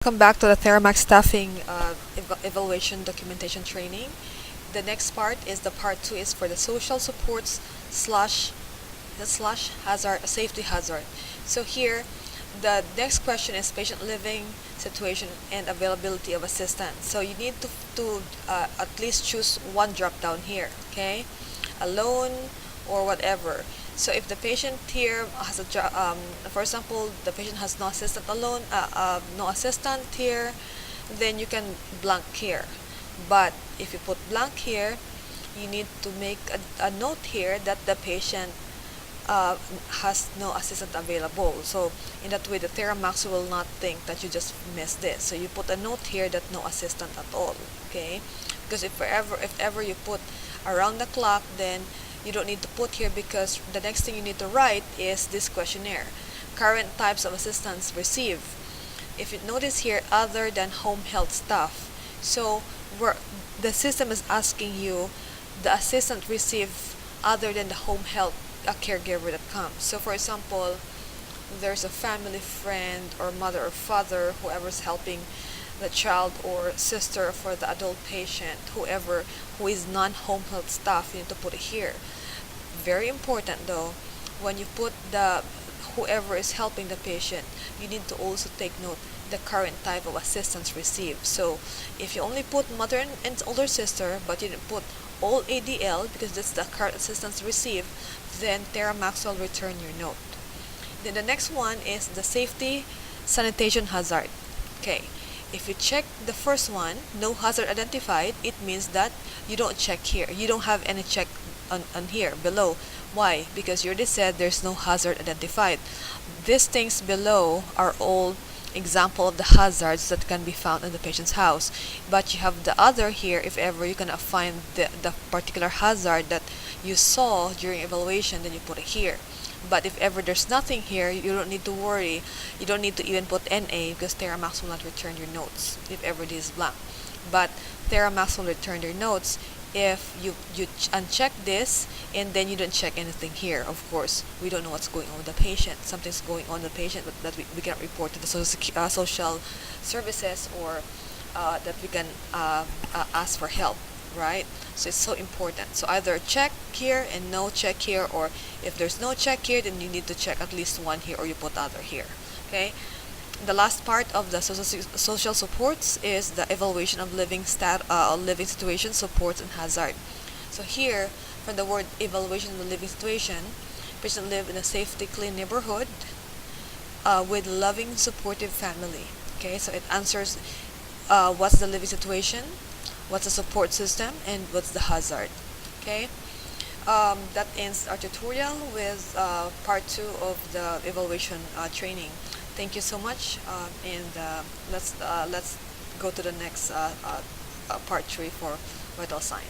Welcome back to the Theramax Staffing Evaluation Documentation Training. The next part is the part 2 is for the social supports slash hazard safety hazard. So here, the next question is patient living situation and availability of assistance. So you need to at least choose one drop down here, okay? Alone or whatever. So if the patient here has for example, the patient has no assistant alone, no assistant here, then you can blank here. But if you put blank here, you need to make a note here that the patient has no assistant available. So in that way, the Theramax will not think that you just missed this. So you put a note here that no assistant at all, okay? Because if ever you put around the clock, then you don't need to put here, because the next thing you need to write is this questionnaire. Current types of assistance received. If you notice here, other than home health staff. So the system is asking you the assistant received other than the home health caregiver that comes. So for example, there's a family friend or mother or father, whoever's helping the child, or sister for the adult patient, whoever who is non-home health staff, you need to put it here. Very important though, when you put the whoever is helping the patient, you need to also take note the current type of assistance received. So if you only put mother and older sister, but you didn't put all ADL because that's the current assistance received, then Theramax will return your note. Then the next one is the safety sanitation hazard. Okay, if you check the first one, no hazard identified, it means that you don't check here. You don't have any check on here below. Why? Because you already said there's no hazard identified. These things below are all example of the hazards that can be found in the patient's house. But you have the other here, if ever you cannot find the particular hazard that you saw during evaluation, then you put it here. But if ever there's nothing here, you don't need to worry. You don't need to even put NA, because Theramax will not return your notes if ever this is blank. But Theramax will return your notes if you uncheck this and then you don't check anything here. Of course, we don't know what's going on with the patient. Something's going on with the patient that we cannot report to the social services, or that we can ask for help, right? So it's so important. So either check here and no check here, or if there's no check here, then you need to check at least one here, or you put other here, okay? The last part of the social supports is the evaluation of living situation, supports, and hazard. So here, from the word evaluation of the living situation, patient live in a safety, clean neighborhood with loving, supportive family. Okay, so it answers what's the living situation, what's the support system, and what's the hazard. Okay, that ends our tutorial with part 2 of the evaluation training. Thank you so much, and let's go to the next part 3 for vital sign.